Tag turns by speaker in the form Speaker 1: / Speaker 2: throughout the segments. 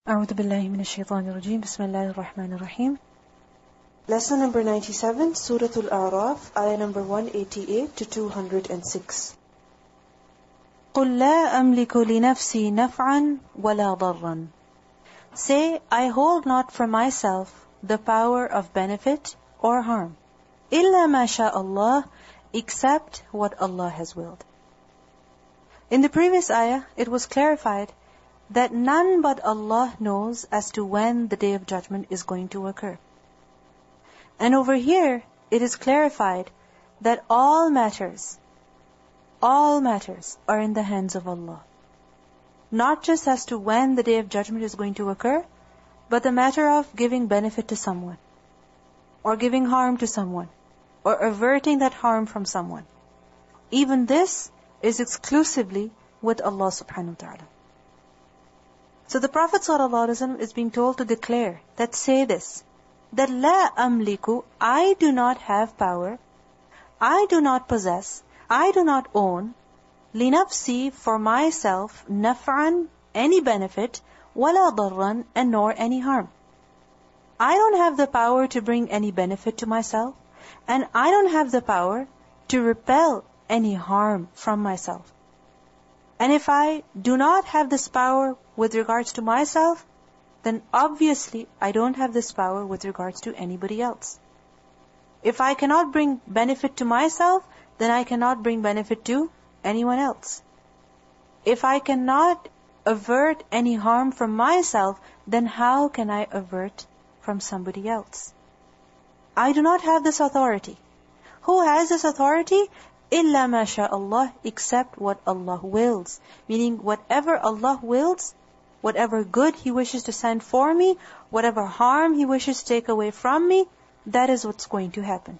Speaker 1: أعوذ بالله من الشيطان الرجيم بسم الله الرحمن الرحيم.
Speaker 2: Lesson number 97, Surah Al-Araf, ayah number 188 to 206.
Speaker 1: قل لا أملك لنفسي نفعا ولا ضرا. Say, I hold not for myself the power of benefit or harm. إلا ما شاء الله, except what Allah has willed. In the previous ayah, it was clarified that none but Allah knows as to when the Day of Judgment is going to occur. And over here, it is clarified that all matters are in the hands of Allah. Not just as to when the Day of Judgment is going to occur, but the matter of giving benefit to someone, or giving harm to someone, or averting that harm from someone. Even this is exclusively with Allah subhanahu wa ta'ala. So the Prophet ﷺ is being told to declare that say this, that la amliku, I do not have power, I do not possess, I do not own, linafsi, for myself, naf'an, any benefit, wala darran, and nor any harm. I don't have the power to bring any benefit to myself, and I don't have the power to repel any harm from myself. And if I do not have this power with regards to myself, then obviously I don't have this power with regards to anybody else. If I cannot bring benefit to myself, then I cannot bring benefit to anyone else. If I cannot avert any harm from myself, then how can I avert from somebody else? I do not have this authority. Who has this authority? إِلَّا مَا شَاءَ اللَّهِ, except what Allah wills. Meaning whatever Allah wills, whatever good He wishes to send for me, whatever harm He wishes to take away from me, that is what's going to happen.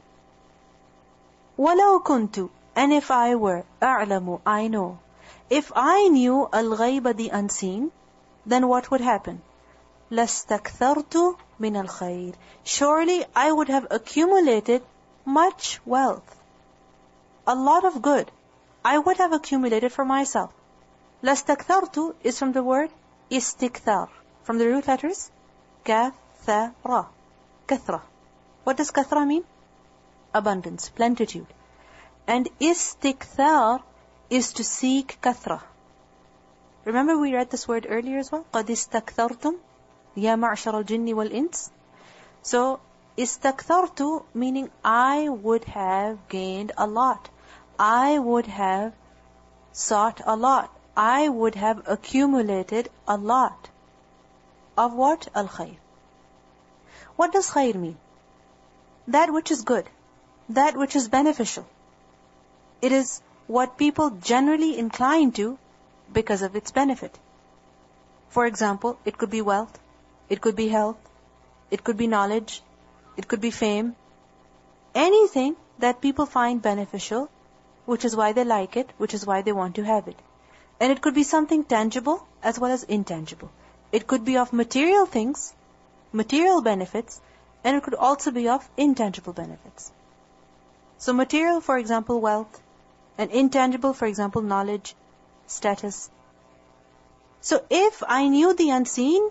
Speaker 1: وَلَوْ كُنْتُ, and if I were, أَعْلَمُ, I know. If I knew الْغَيْبَ, the unseen, then what would happen? لَاسْتَكْثَرْتُ مِنَ الْخَيْرِ, surely I would have accumulated much wealth. A lot of good I would have accumulated for myself. لَاسْتَكْثَرْتُ is from the word istikthar, from the root letters kathara, kathra. What does kathra mean? Abundance, plenitude. And istikthar is to seek kathra. Remember we read this word earlier as well? قَدْ اسْتَكْثَرْتُمْ يَا مَعْشَرَ الْجِنِّ وَالْإِنسِ. So istaktartu meaning I would have gained a lot. I would have sought a lot. I would have accumulated a lot. Of what? Al-khayr. What does khayr mean? That which is good. That which is beneficial. It is what people generally incline to because of its benefit. For example, it could be wealth. It could be health. It could be knowledge. It could be fame. Anything that people find beneficial, which is why they like it, which is why they want to have it. And it could be something tangible as well as intangible. It could be of material things, material benefits, and it could also be of intangible benefits. So material, for example, wealth, and intangible, for example, knowledge, status. So if I knew the unseen,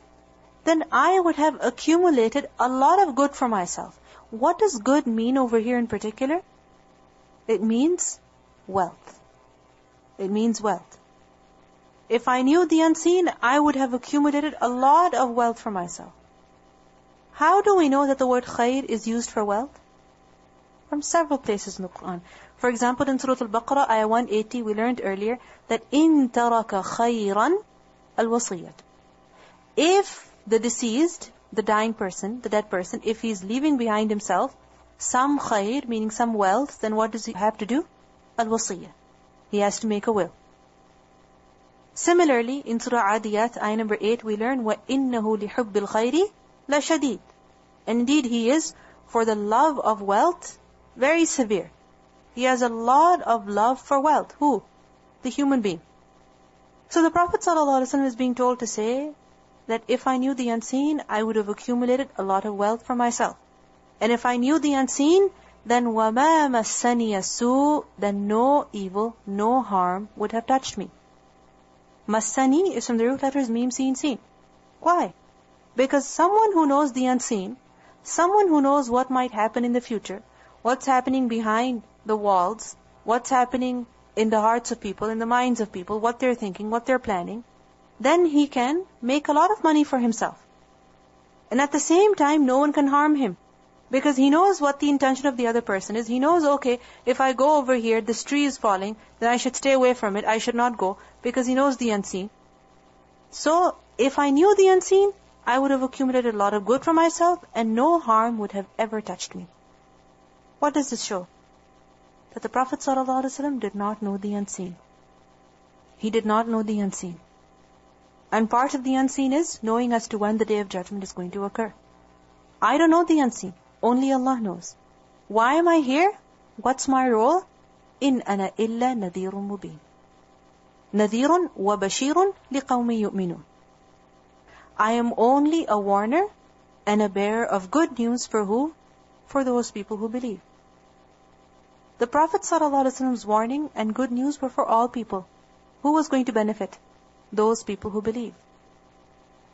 Speaker 1: then I would have accumulated a lot of good for myself. What does good mean over here in particular? It means wealth. It means wealth. If I knew the unseen, I would have accumulated a lot of wealth for myself. How do we know that the word khayr is used for wealth? From several places in the Quran. For example, in Surah Al-Baqarah, ayah 180, we learned earlier that إِن تَرَكَ خَيْرًا الْوَصِيَّةِ. If the deceased, the dying person, the dead person, if he's leaving behind himself some khayr, meaning some wealth, then what does he have to do? Al-wasiyah. He has to make a will. Similarly, in Surah Adiyat, ayah number 8, we learn وَإِنَّهُ لِحُبِّ الْخَيْرِ لَشَدِيدٌ. And indeed, he is, for the love of wealth, very severe. He has a lot of love for wealth. Who? The human being. So the Prophet ﷺ is being told to say that if I knew the unseen, I would have accumulated a lot of wealth for myself. And if I knew the unseen, then وَمَا مَسَّنِيَ السُّوءُ, then no evil, no harm would have touched me. Massani is from the root letters mim, sin, sin. Why? Because someone who knows the unseen, someone who knows what might happen in the future, what's happening behind the walls, what's happening in the hearts of people, in the minds of people, what they're thinking, what they're planning, then he can make a lot of money for himself. And at the same time, no one can harm him. Because he knows what the intention of the other person is. He knows, okay, if I go over here, this tree is falling, then I should stay away from it, I should not go, because he knows the unseen. So, if I knew the unseen, I would have accumulated a lot of good for myself, and no harm would have ever touched me. What does this show? That the Prophet ﷺ did not know the unseen. He did not know the unseen. And part of the unseen is knowing as to when the Day of Judgment is going to occur. I don't know the unseen. Only Allah knows. Why am I here? What's my role? In ana illa nadhirun mubin. Nadhirun wa bashirun liqawmin yu'minun. I am only a warner and a bearer of good news for who? For those people who believe. The Prophet ﷺ's warning and good news were for all people. Who was going to benefit? Those people who believe.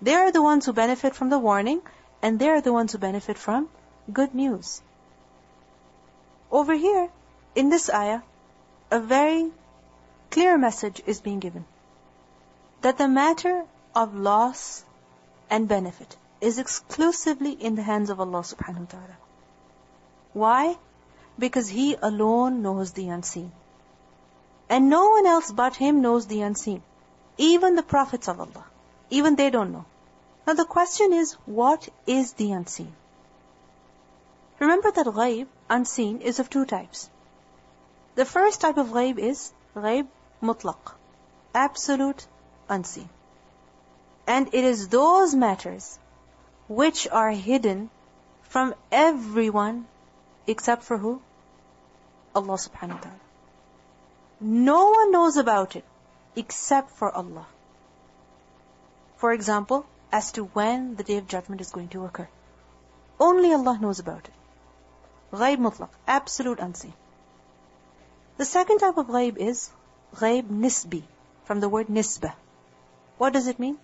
Speaker 1: They are the ones who benefit from the warning, and they are the ones who benefit from good news. Over here, in this ayah, a very clear message is being given. That the matter of loss and benefit is exclusively in the hands of Allah subhanahu wa ta'ala. Why? Because He alone knows the unseen. And no one else but Him knows the unseen. Even the prophets of Allah. Even they don't know. Now the question is, what is the unseen? Remember that ghaib, unseen, is of two types. The first type of ghaib is ghaib mutlaq, absolute unseen. And it is those matters which are hidden from everyone except for who? Allah subhanahu wa ta'ala. No one knows about it except for Allah. For example, as to when the Day of Judgment is going to occur. Only Allah knows about it. Ghaib mutlaq, absolute unseen. The second type of ghaib is ghaib nisbi, from the word nisbah. What does it mean?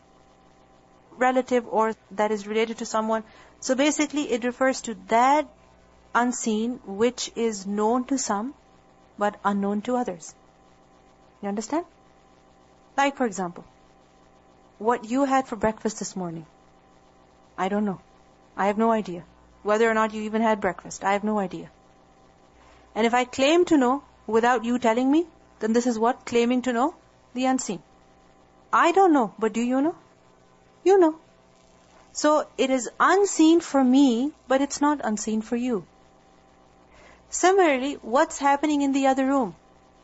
Speaker 1: Relative, or that is related to someone. So basically it refers to that unseen which is known to some but unknown to others. You understand? Like for example, what you had for breakfast this morning. I don't know. I have no idea. Whether or not you even had breakfast, I have no idea. And if I claim to know without you telling me, then this is what? Claiming to know? The unseen. I don't know, but do you know? You know. So it is unseen for me, but it's not unseen for you. Similarly, what's happening in the other room,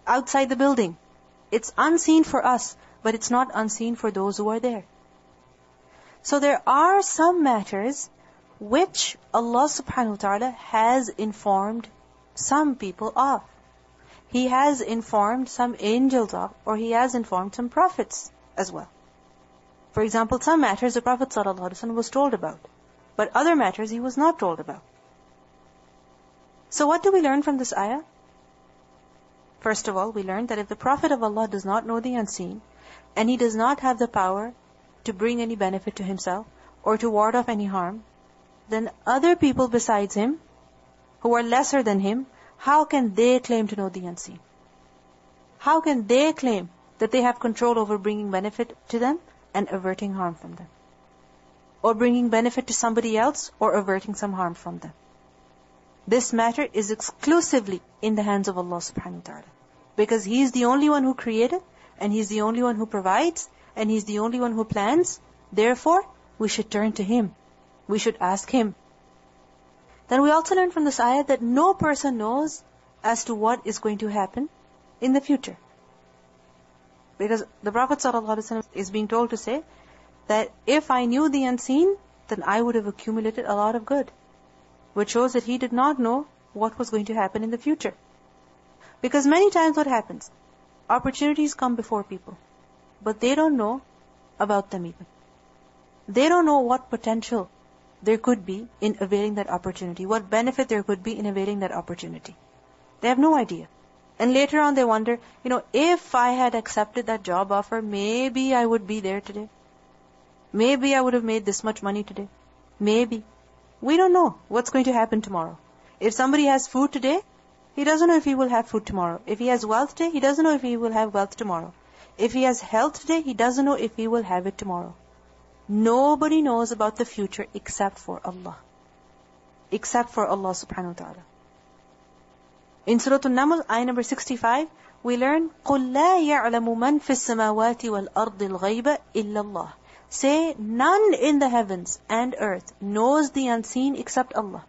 Speaker 1: outside the building? It's unseen for us, but it's not unseen for those who are there. So there are some matters which Allah subhanahu wa ta'ala has informed some people of. He has informed some angels of, or He has informed some prophets as well. For example, some matters the Prophet ﷺ was told about, but other matters he was not told about. So what do we learn from this ayah? First of all, we learn that if the Prophet of Allah does not know the unseen, and he does not have the power to bring any benefit to himself, or to ward off any harm, then other people besides him, who are lesser than him, how can they claim to know the unseen? How can they claim that they have control over bringing benefit to them and averting harm from them? Or bringing benefit to somebody else or averting some harm from them? This matter is exclusively in the hands of Allah subhanahu wa ta'ala. Because He is the only one who created, and He is the only one who provides, and He is the only one who plans. Therefore, we should turn to Him. We should ask Him. Then we also learn from this ayah that no person knows as to what is going to happen in the future. Because the Prophet ﷺ is being told to say that if I knew the unseen, then I would have accumulated a lot of good. Which shows that he did not know what was going to happen in the future. Because many times what happens? Opportunities come before people, but they don't know about them even. They don't know what potential there could be in availing that opportunity, what benefit there could be in availing that opportunity. They have no idea. And later on they wonder, if I had accepted that job offer, maybe I would be there today. Maybe I would have made this much money today. Maybe. We don't know what's going to happen tomorrow. If somebody has food today, he doesn't know if he will have food tomorrow. If he has wealth today, he doesn't know if he will have wealth tomorrow. If he has health today, he doesn't know if he will have it tomorrow. Nobody knows about the future except for Allah. Except for Allah subhanahu wa ta'ala. In Surah Al-Naml, ayah number 65, we learn, قُلْ لَا يَعْلَمُ مَنْ فِي السَّمَاوَاتِ وَالْأَرْضِ الْغَيْبَ إِلَّا اللَّهِ. Say, none in the heavens and earth knows the unseen except Allah.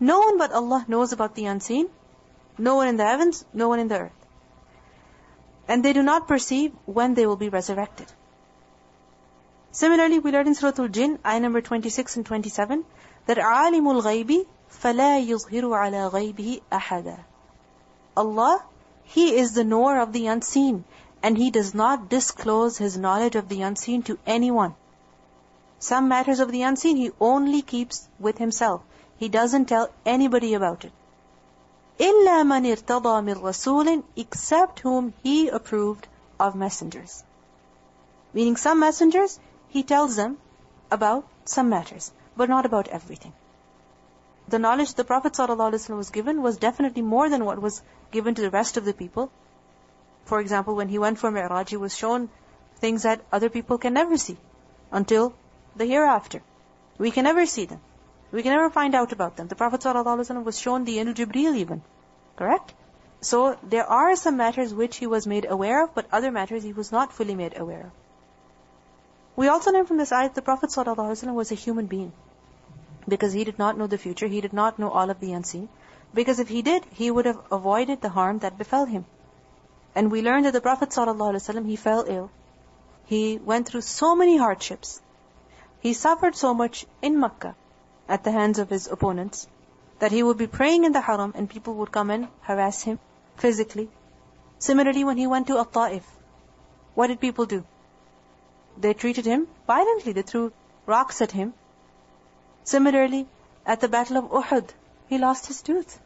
Speaker 1: No one but Allah knows about the unseen. No one in the heavens, no one in the earth. And they do not perceive when they will be resurrected. Similarly, we learned in Surah Al-Jinn, ayah number 26 and 27, that عَالِمُ الْغَيْبِ فَلَا يُظْهِرُ عَلَى غَيْبِهِ أَحَدًا. Allah, He is the knower of the unseen, and He does not disclose His knowledge of the unseen to anyone. Some matters of the unseen He only keeps with Himself. He doesn't tell anybody about it. إِلَّا مَنِ ارْتَضَى مِنْ رَسُولٍ, except whom He approved of messengers. Meaning some messengers, He tells them about some matters, but not about everything. The knowledge the Prophet ﷺ was given was definitely more than what was given to the rest of the people. For example, when he went for Mi'raj, he was shown things that other people can never see until the hereafter. We can never see them. We can never find out about them. The Prophet ﷺ was shown the angel Jibreel even. Correct? So there are some matters which he was made aware of, but other matters he was not fully made aware of. We also learn from this ayat the Prophet ﷺ was a human being. Because he did not know the future, he did not know all of the unseen. Because if he did, he would have avoided the harm that befell him. And we learned that the Prophet ﷺ, he fell ill. He went through so many hardships. He suffered so much in Makkah at the hands of his opponents that he would be praying in the haram and people would come and harass him physically. Similarly, when he went to At-Ta'if, what did people do? They treated him violently. They threw rocks at him. Similarly, at the Battle of Uhud, he lost his tooth.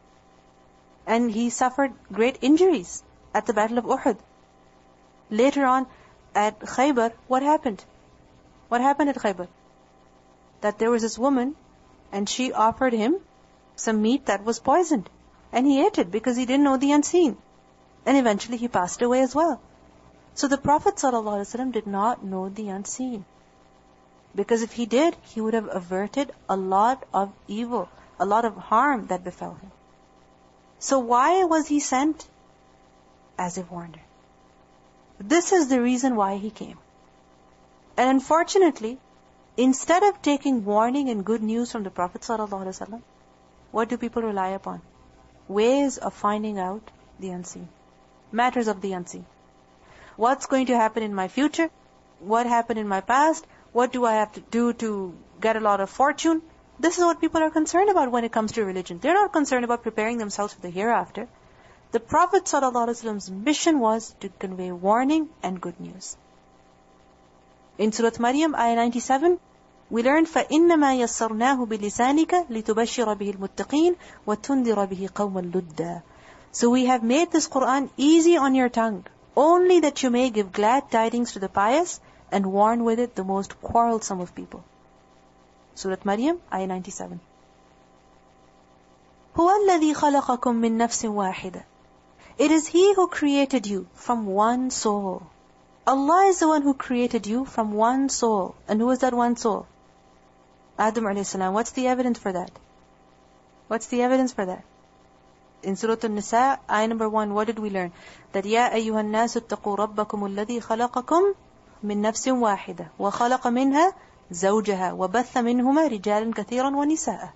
Speaker 1: And he suffered great injuries at the Battle of Uhud. Later on, at Khaybar, what happened? What happened at Khaybar? That there was this woman, and she offered him some meat that was poisoned. And he ate it because he didn't know the unseen. And eventually he passed away as well. So the Prophet ﷺ did not know the unseen. Because if he did, he would have averted a lot of evil, a lot of harm that befell him. So why was he sent? As a warner. This is the reason why he came. And unfortunately, instead of taking warning and good news from the Prophet ﷺ, what do people rely upon? Ways of finding out the unseen. Matters of the unseen. What's going to happen in my future? What happened in my past? What do I have to do to get a lot of fortune? This is what people are concerned about when it comes to religion. They're not concerned about preparing themselves for the hereafter. The Prophet ﷺ's mission was to convey warning and good news. In Surah Maryam, ayah 97, we learned, فَإِنَّمَا يَسَّرْنَاهُ بِلِسَانِكَ لِتُبَشِّرَ بِهِ الْمُتَّقِينَ وَتُنْذِرَ بِهِ قَوْمًا لُدًّا. So we have made this Qur'an easy on your tongue, only that you may give glad tidings to the pious and warn with it the most quarrelsome of people. Surah Maryam, ayah 97. هُوَ الَّذِي خَلَقَكُم مِّن نَفْسٍ وَاحِدَةٍ. It is He who created you from one soul. Allah is the one who created you from one soul. And who is that one soul? Adam a.s. What's the evidence for that? What's the evidence for that? In Surah An-Nisa, ayah number 1, what did we learn? That يَا أَيُّهَا النَّاسُ اتَّقُوا رَبَّكُمُ الَّذِي خَلَقَكُم مِّن نَفْسٍ وَاحِدَةٍ وَخَلَقَ مِنْهَا زَوْجَهَا وَبَثَّ مِنْهُمَا رِجَالًا كَثِيرًا وَنِسَاءً.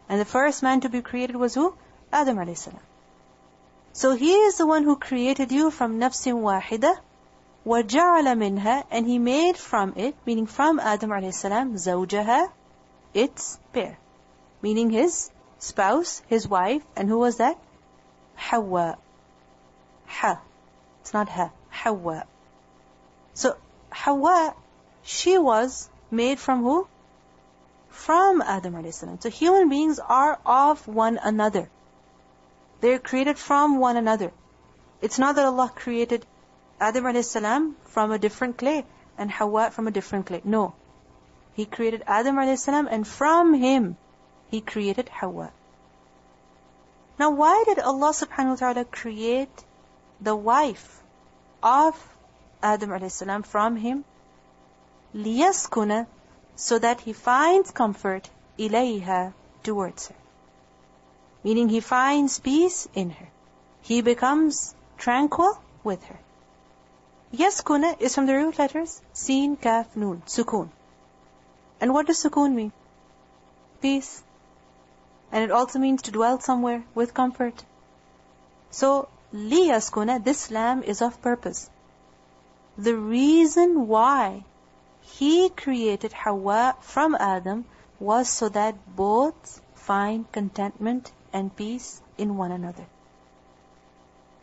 Speaker 1: And the first man to be created was who? Adam a.s. So He is the one who created you from nafsin wahida, وَجَعَلَ مِنْهَا, and He made from it, meaning from Adam a.s., زَوْجَهَا, its pair. Meaning his spouse, his wife, and who was that? Hawa. Ha. It's not ha. Hawa. So, Hawa, she was made from who? From Adam a.s. So human beings are of one another. They're created from one another. It's not that Allah created Adam a.s. from a different clay. and Hawa from a different clay. No. He created Adam alayhi salam, and from him He created Hawa. Now why did Allah subhanahu wa ta'ala create the wife of Adam alayhi salam from him? لِيَسْكُنَ, so that he finds comfort إِلَيْهَا, towards her. Meaning he finds peace in her. He becomes tranquil with her. Yaskuna is from the root letters Sin, Kaf, Noon, Sukoon. And what does Sukoon mean? Peace. And it also means to dwell somewhere with comfort. So, liyaskuna, this lam is of purpose. The reason why He created Hawa from Adam was so that both find contentment and peace in one another.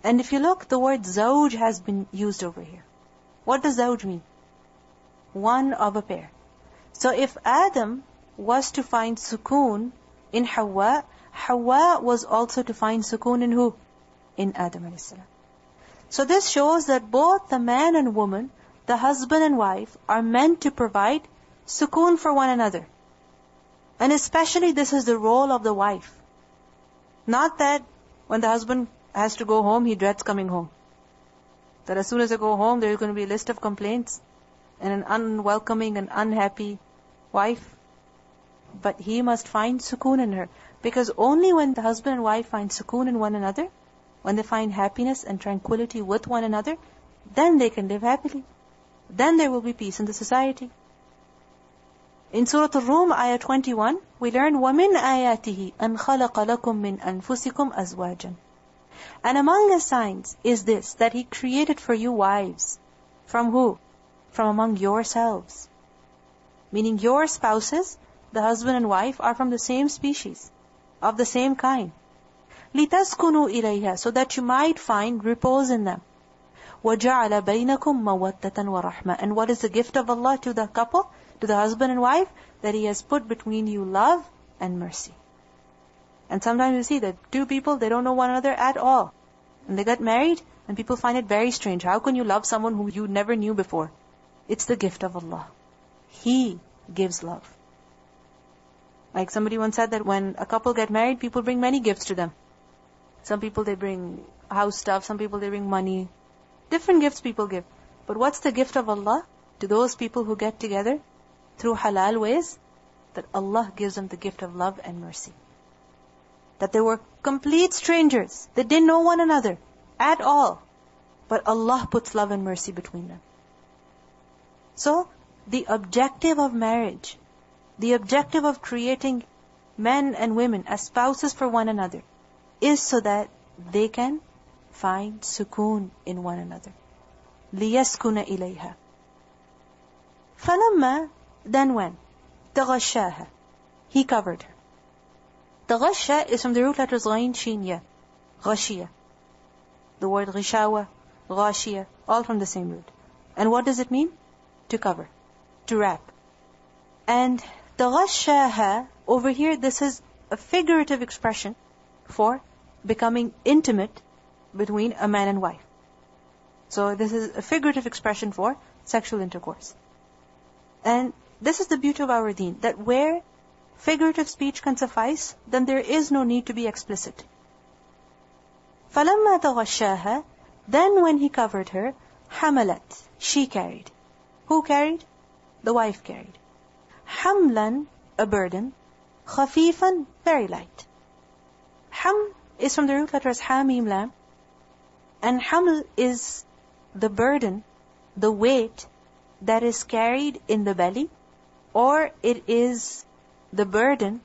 Speaker 1: And if you look, the word zawj has been used over here. What does zawj mean? One of a pair. So if Adam was to find sukoon in Hawa, Hawa was also to find sukoon in who? In Adam a.s. So this shows that both the man and woman, the husband and wife, are meant to provide sukoon for one another. And especially this is the role of the wife. Not that when the husband has to go home, he dreads coming home. That as soon as I go home, there is going to be a list of complaints and an unwelcoming and unhappy wife. But he must find sukoon in her. Because only when the husband and wife find sukoon in one another, when they find happiness and tranquility with one another, then they can live happily. Then there will be peace in the society. In Surah Al-Rum, ayah 21, we learn, وَمِنْ آيَاتِهِ أَنْ خَلَقَ لَكُم مِّنْ أَنفُسِكُمْ أَزْوَاجًا. And among the signs is this, that He created for you wives. From who? From among yourselves. Meaning your spouses, the husband and wife, are from the same species, of the same kind. لِتَسْكُنُوا إِلَيْهَا, so that you might find repose in them. وَجَعَلَ بَيْنَكُمْ مَوَدَّةً وَرَحْمَةً. And what is the gift of Allah to the couple, to the husband and wife? That He has put between you love and mercy. And sometimes you see that two people, they don't know one another at all. And they get married, and people find it very strange. How can you love someone who you never knew before? It's the gift of Allah. He gives love. Like somebody once said that when a couple get married, people bring many gifts to them. Some people they bring house stuff, some people they bring money. Different gifts people give. But what's the gift of Allah to those people who get together through halal ways? That Allah gives them the gift of love and mercy. That they were complete strangers. They didn't know one another at all. But Allah puts love and mercy between them. So, the objective of marriage, the objective of creating men and women as spouses for one another, is so that they can find sukoon in one another. لِيَسْكُنَ إِلَيْهَا. فَلَمَّا, then when? تَغَشَّاهَا, He covered her. تَغَشَّا is from the root letters غَيْن, شِين, يَا. غَشِيَا. The word غِشَاوَة, غَاشِيَا, all from the same root. And what does it mean? To cover, to wrap. And تَغَشَّاهَا, over here, this is a figurative expression for becoming intimate between a man and wife. So this is a figurative expression for sexual intercourse. And this is the beauty of our deen, that where figurative speech can suffice, then there is no need to be explicit. فَلَمَّا تَغَشَّاهَا, then when He covered her, حَمَلَتْ, she carried. Who carried? The wife carried. حَمْلًا, a burden. خَفِيفًا, very light. Ham is from the root letters Ha, Mim, Lam. And haml is the burden, the weight that is carried in the belly, or it is the burden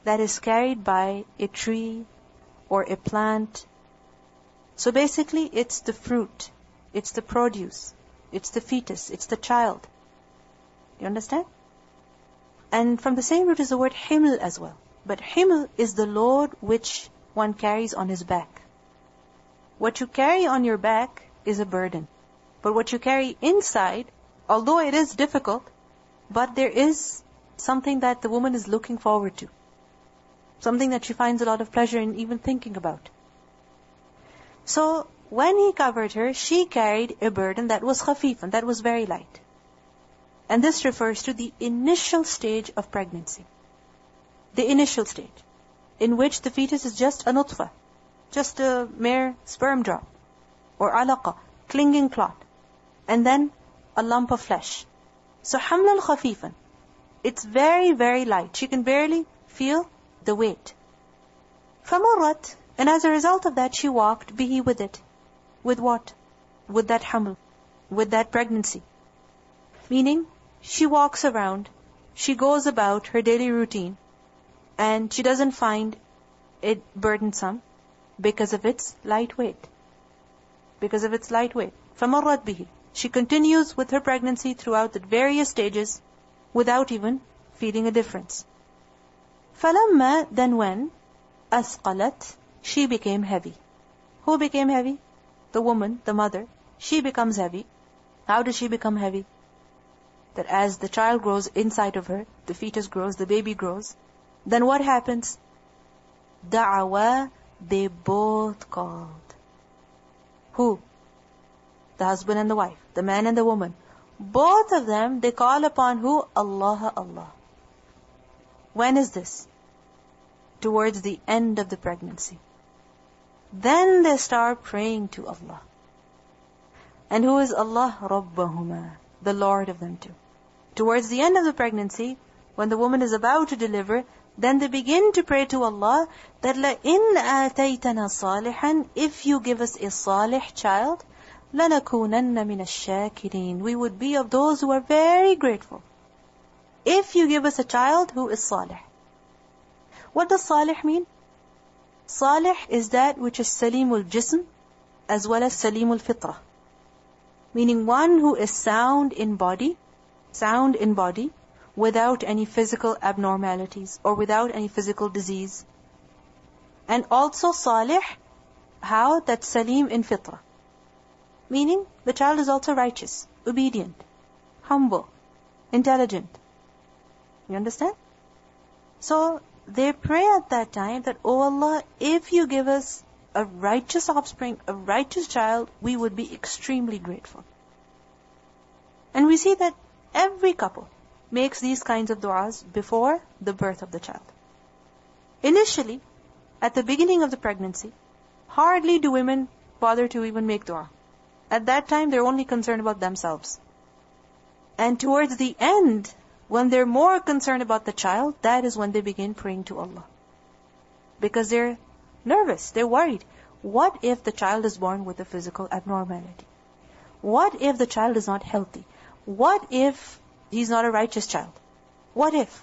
Speaker 1: that is carried by a tree or a plant. So basically, it's the fruit, it's the produce, it's the fetus, it's the child. You understand? And from the same root is the word himl as well. But himl is the load which one carries on his back. What you carry on your back is a burden. But what you carry inside, although it is difficult, but there is something that the woman is looking forward to. Something that she finds a lot of pleasure in even thinking about. So, when He covered her, she carried a burden that was khafifan, that was very light. And this refers to the initial stage of pregnancy. The initial stage, in which the fetus is just a nutfa, just a mere sperm drop, or alaqa, clinging clot, and then a lump of flesh. So hamlan khafifan, it's very, very light. She can barely feel the weight. فَمَرَّتْ, and as a result of that, she walked bihi, with it. With what? With that haml, with that pregnancy. Meaning, she walks around, she goes about her daily routine, and she doesn't find it burdensome because of its light weight. Because of its light weight. فَمَرَّتْ بِهِ, she continues with her pregnancy throughout the various stages without even feeling a difference. فَلَمَّا, then when, أَثْقَلَتْ, she became heavy. Who became heavy? The woman, the mother. She becomes heavy. How does she become heavy? That as the child grows inside of her, the fetus grows, the baby grows, then what happens? دَعَوَا, they both called. Who? The husband and the wife, the man and the woman. Both of them, they call upon who? Allah, Allah. When is this? Towards the end of the pregnancy. Then they start praying to Allah. And who is Allah? Rabbahuma, the Lord of them too. Towards the end of the pregnancy, when the woman is about to deliver, then they begin to pray to Allah that لَإِنْ آتَيْتَنَا صَالِحًا, if you give us a salih child, لَنَكُونَنَّ مِنَ الشَّاكِرِينَ, we would be of those who are very grateful. If you give us a child who is salih. What does salih mean? Salih is that which is salimul jism as well as salimul fitrah. Meaning one who is sound in body without any physical abnormalities or without any physical disease. And also salih, how? That salim in fitrah. Meaning the child is also righteous, obedient, humble, intelligent. You understand? So they pray at that time that, oh Allah, if you give us a righteous offspring, a righteous child, we would be extremely grateful. And we see that every couple makes these kinds of du'as before the birth of the child. Initially, at the beginning of the pregnancy, hardly do women bother to even make dua. At that time, they're only concerned about themselves. And towards the end, when they're more concerned about the child, that is when they begin praying to Allah. Because they're nervous, they're worried. What if the child is born with a physical abnormality? What if the child is not healthy? What if he's not a righteous child? What if?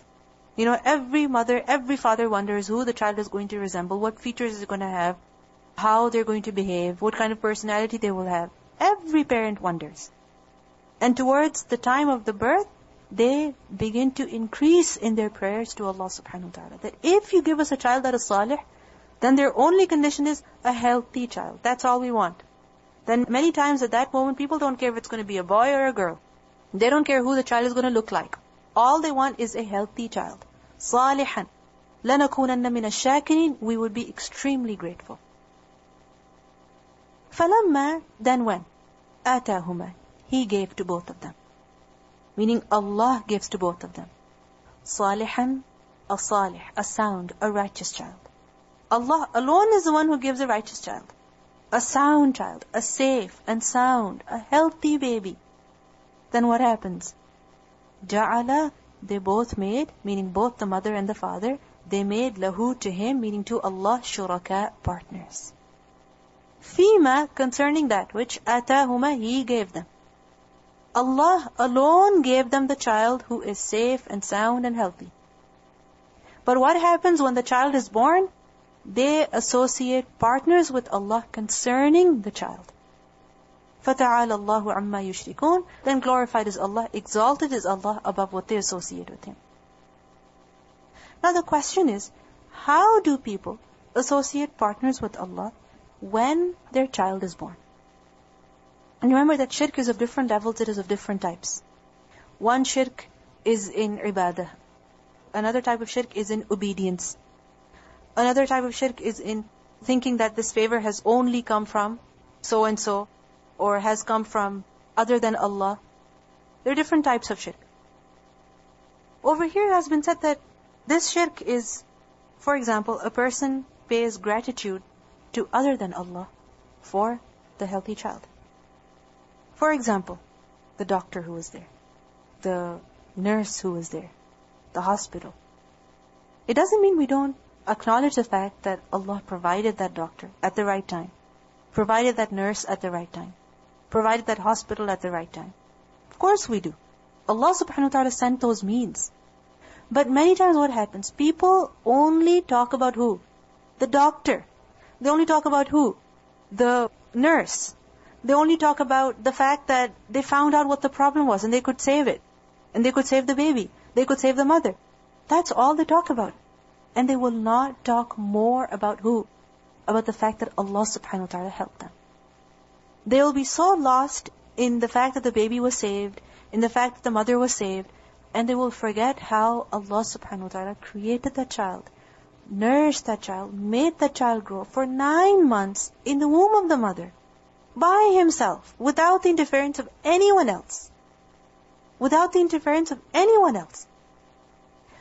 Speaker 1: Every mother, every father wonders who the child is going to resemble, what features is it going to have, how they're going to behave, what kind of personality they will have. Every parent wonders. And towards the time of the birth, they begin to increase in their prayers to Allah subhanahu wa ta'ala. That if you give us a child that is salih, then their only condition is a healthy child. That's all we want. Then many times at that moment, people don't care if it's going to be a boy or a girl. They don't care who the child is going to look like. All they want is a healthy child. Salihan. لَنَكُونَنَّ مِنَ الشَّاكِرِينَ, we would be extremely grateful. فَلَمَّا, then when? آتَاهُمَا, He gave to both of them. Meaning Allah gives to both of them. Salihan, a salih, a sound, a righteous child. Allah alone is the one who gives a righteous child. A sound child, a safe and sound, a healthy baby. Then what happens? Ja'ala, they both made, meaning both the mother and the father, they made lahu to him, meaning to Allah, shuraka, partners. Fima, concerning that which atahuma, He gave them. Allah alone gave them the child who is safe and sound and healthy. But what happens when the child is born? They associate partners with Allah concerning the child. فَتَعَالَ اللَّهُ عَمَّا يُشْرِكُونَ, then glorified is Allah, exalted is Allah above what they associate with Him. Now the question is, how do people associate partners with Allah when their child is born? And remember that shirk is of different levels, it is of different types. One shirk is in ibadah. Another type of shirk is in obedience. Another type of shirk is in thinking that this favor has only come from so-and-so, or has come from other than Allah. There are different types of shirk. Over here has been said that this shirk is, for example, a person pays gratitude to other than Allah for the healthy child. For example, the doctor who was there, the nurse who was there, the hospital. It doesn't mean we don't acknowledge the fact that Allah provided that doctor at the right time, provided that nurse at the right time, provided that hospital at the right time. Of course we do. Allah subhanahu wa ta'ala sent those means. But many times what happens? People only talk about who? The doctor. They only talk about who? The nurse. They only talk about the fact that they found out what the problem was and they could save it. And they could save the baby. They could save the mother. That's all they talk about. And they will not talk more about who? About the fact that Allah subhanahu wa ta'ala helped them. They will be so lost in the fact that the baby was saved, in the fact that the mother was saved, and they will forget how Allah subhanahu wa ta'ala created that child, nourished that child, made that child grow for 9 months in the womb of the mother, by himself, without the interference of anyone else. Without the interference of anyone else.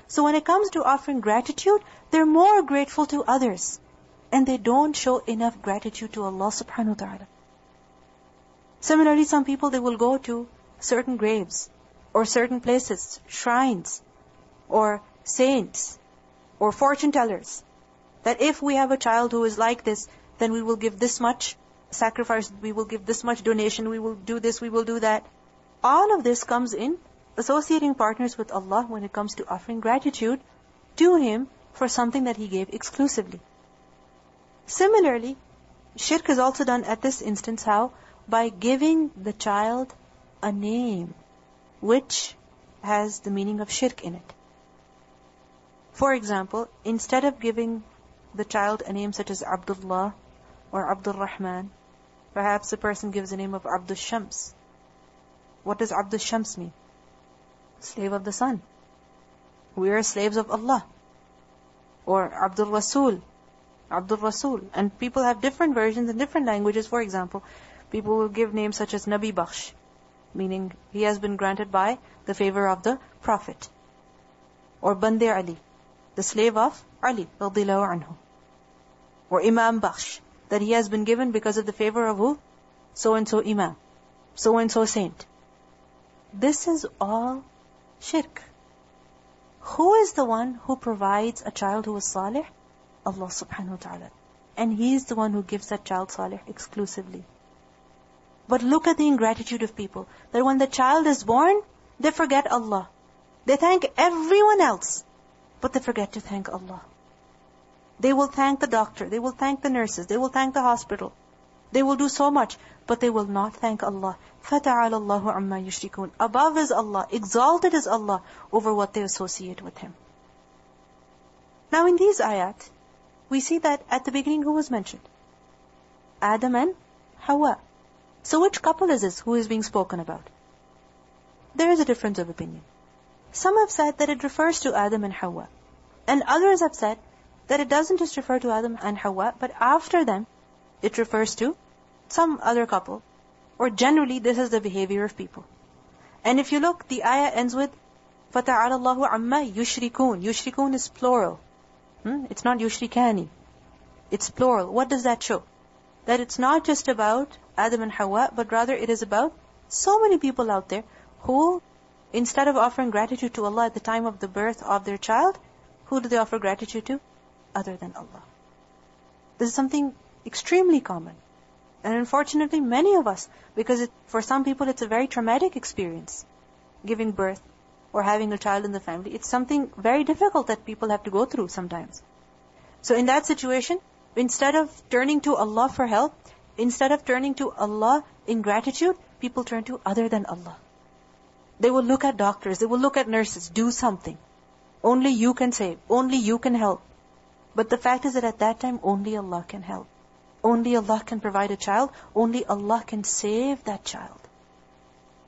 Speaker 1: So when it comes to offering gratitude, they're more grateful to others. And they don't show enough gratitude to Allah subhanahu wa ta'ala. Similarly, some people, they will go to certain graves, or certain places, shrines, or saints, or fortune tellers, that if we have a child who is like this, then we will give this much sacrifice, we will give this much donation, we will do this, we will do that. All of this comes in associating partners with Allah when it comes to offering gratitude to Him for something that He gave exclusively. Similarly, shirk is also done at this instance. How? By giving the child a name which has the meaning of shirk in it. For example, instead of giving the child a name such as Abdullah or Abdul Rahman, perhaps the person gives the name of Abdul Shams. What does Abdul Shams mean? Slave of the sun. We are slaves of Allah. Or Abdul Rasul. Abdul Rasul. And people have different versions in different languages. For example, people will give names such as Nabi Bakhsh, meaning he has been granted by the favor of the Prophet. Or Bande Ali, the slave of Ali, radiyallahu anhu. Or Imam Bakhsh, that he has been given because of the favor of who? So-and-so Imam, so-and-so saint. This is all shirk. Who is the one who provides a child who is salih? Allah subhanahu wa ta'ala. And He is the one who gives that child salih exclusively. But look at the ingratitude of people, that when the child is born, they forget Allah. They thank everyone else, but they forget to thank Allah. They will thank the doctor, they will thank the nurses, they will thank the hospital. They will do so much, but they will not thank Allah. فَتَعَالَ اللَّهُ عَمَّا يُشْرِكُونَ. Above is Allah, exalted is Allah over what they associate with Him. Now in these ayat, we see that at the beginning who was mentioned? Adam and Hawa. So which couple is this who is being spoken about? There is a difference of opinion. Some have said that it refers to Adam and Hawa. And others have said that it doesn't just refer to Adam and Hawa, but after them, it refers to some other couple. Or generally, this is the behavior of people. And if you look, the ayah ends with فَتَعَالَ اللَّهُ عَمَّا يُشْرِكُونَ. Yushrikun is plural. It's not yushrikani. It's plural. What does that show? That it's not just about Adam and Hawa, but rather it is about so many people out there who, instead of offering gratitude to Allah at the time of the birth of their child, who do they offer gratitude to? Other than Allah. This is something extremely common. And unfortunately, many of us, because for some people it's a very traumatic experience, giving birth or having a child in the family. It's something very difficult that people have to go through sometimes. So in that situation, instead of turning to Allah for help, instead of turning to Allah in gratitude, people turn to other than Allah. They will look at doctors, they will look at nurses, do something. Only you can save, only you can help. But the fact is that at that time, only Allah can help. Only Allah can provide a child, only Allah can save that child.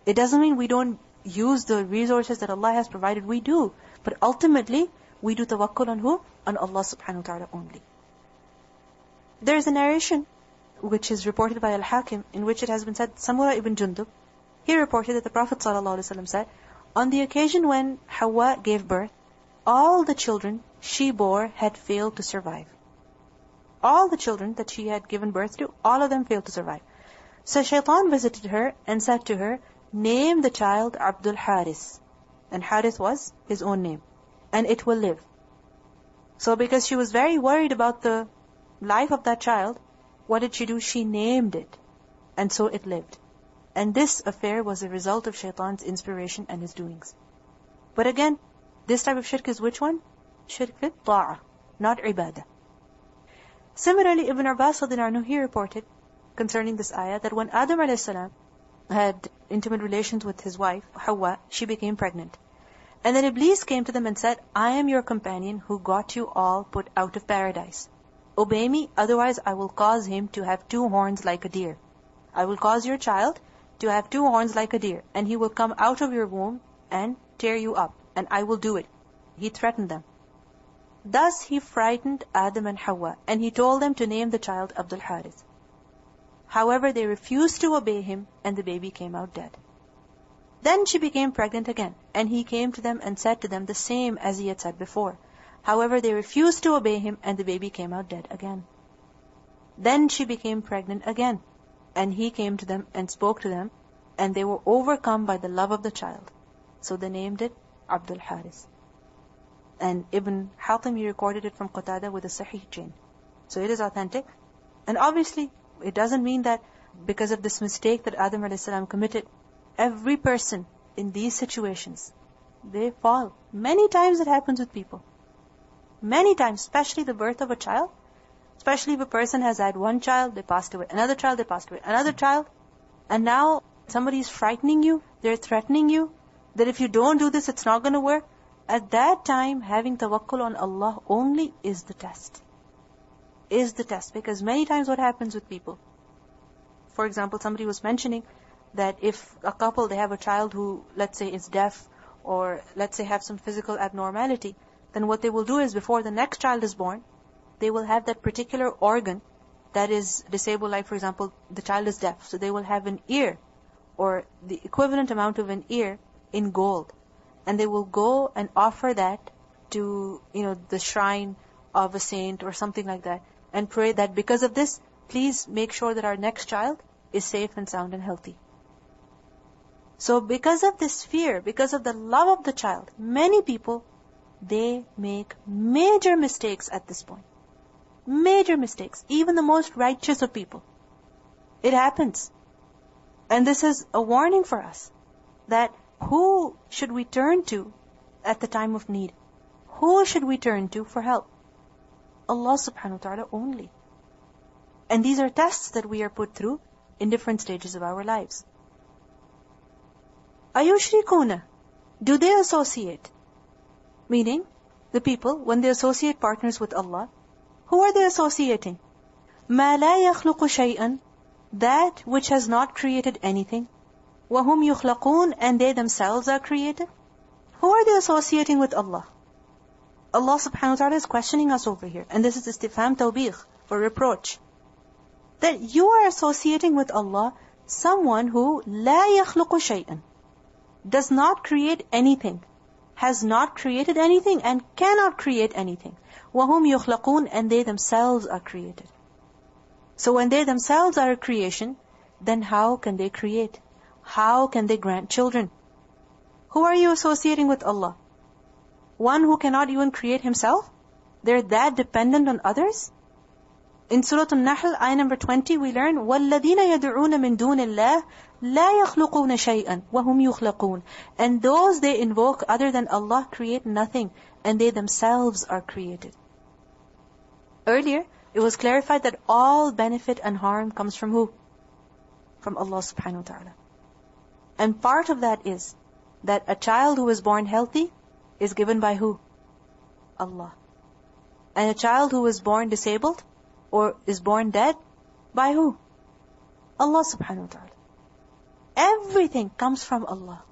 Speaker 1: It doesn't mean we don't use the resources that Allah has provided, we do. But ultimately, we do tawakkul on who? On Allah subhanahu wa ta'ala only. There is a narration which is reported by Al-Hakim, in which it has been said, Samura ibn Jundub, he reported that the Prophet ﷺ said, On the occasion when Hawa gave birth, all the children she bore had failed to survive. All the children that she had given birth to, all of them failed to survive. So Shaitan visited her and said to her, name the child Abdul Haris. And Haris was his own name. And it will live. So because she was very worried about the life of that child, what did she do? She named it. And so it lived. And this affair was a result of Shaitan's inspiration and his doings. But again, this type of shirk is which one? Shirk fi ta'ah, not ibadah. Similarly, Ibn Abbas he reported concerning this ayah that when Adam a.s. had intimate relations with his wife, Hawa, she became pregnant. And then Iblis came to them and said, I am your companion who got you all put out of paradise. Obey me, otherwise I will cause him to have 2 horns like a deer. I will cause your child to have 2 horns like a deer, and he will come out of your womb and tear you up, and I will do it. He threatened them. Thus he frightened Adam and Hawa, and he told them to name the child Abdul Haris. However, they refused to obey him, and the baby came out dead. Then she became pregnant again, and he came to them and said to them the same as he had said before. However, they refused to obey him, and the baby came out dead again. Then she became pregnant again, and he came to them and spoke to them, and they were overcome by the love of the child. So they named it Abdul Haris. And Ibn Hatim, he recorded it from Qatada with a sahih chain. So it is authentic. And obviously, it doesn't mean that because of this mistake that Adam a.s. committed, every person in these situations, they fall. Many times it happens with people. Many times, especially the birth of a child. Especially if a person has had one child, they passed away. Another child, they passed away. Another child. And now somebody is frightening you. They're threatening you that if you don't do this, it's not going to work. At that time, having tawakkul on Allah only is the test. Is the test. Because many times what happens with people, for example, somebody was mentioning that if a couple, they have a child who, let's say, is deaf, or let's say have some physical abnormality, then what they will do is before the next child is born, they will have that particular organ that is disabled, like for example, the child is deaf, so they will have an ear, or the equivalent amount of an ear in gold. And they will go and offer that to, the shrine of a saint or something like that, and pray that because of this, please make sure that our next child is safe and sound and healthy. So because of this fear, because of the love of the child, many people, they make major mistakes at this point. Major mistakes. Even the most righteous of people. It happens. And this is a warning for us that who should we turn to at the time of need? Who should we turn to for help? Allah subhanahu wa ta'ala only. And these are tests that we are put through in different stages of our lives. Ayushrikuna, do they associate? Meaning, the people, when they associate partners with Allah, who are they associating? مَا لَا يَخْلُقُ شَيْئًا, that which has not created anything. وَهُمْ يُخْلَقُونَ, and they themselves are created. Who are they associating with Allah? Allah subhanahu wa ta'ala is questioning us over here. And this is istifham tawbih, for reproach. That you are associating with Allah someone who لَا يَخْلُقُ شَيْئًا, does not create anything, has not created anything, and cannot create anything. وَهُمْ يُخْلَقُونَ, and they themselves are created. So when they themselves are a creation, then how can they create? How can they grant children? Who are you associating with Allah? One who cannot even create himself? They're that dependent on others? In Surah Al-Nahl, ayah number 20, we learn, وَالَّذِينَ يَدْعُونَ مِن دُونِ اللَّهِ لَا يَخْلُقُونَ شَيْئًا وَهُمْ يُخْلَقُونَ, and those they invoke other than Allah create nothing, and they themselves are created. Earlier, it was clarified that all benefit and harm comes from who? From Allah subhanahu wa ta'ala. And part of that is that a child who is born healthy is given by who? Allah. And a child who is born disabled or is born dead, by who? Allah subhanahu wa ta'ala. Everything comes from Allah.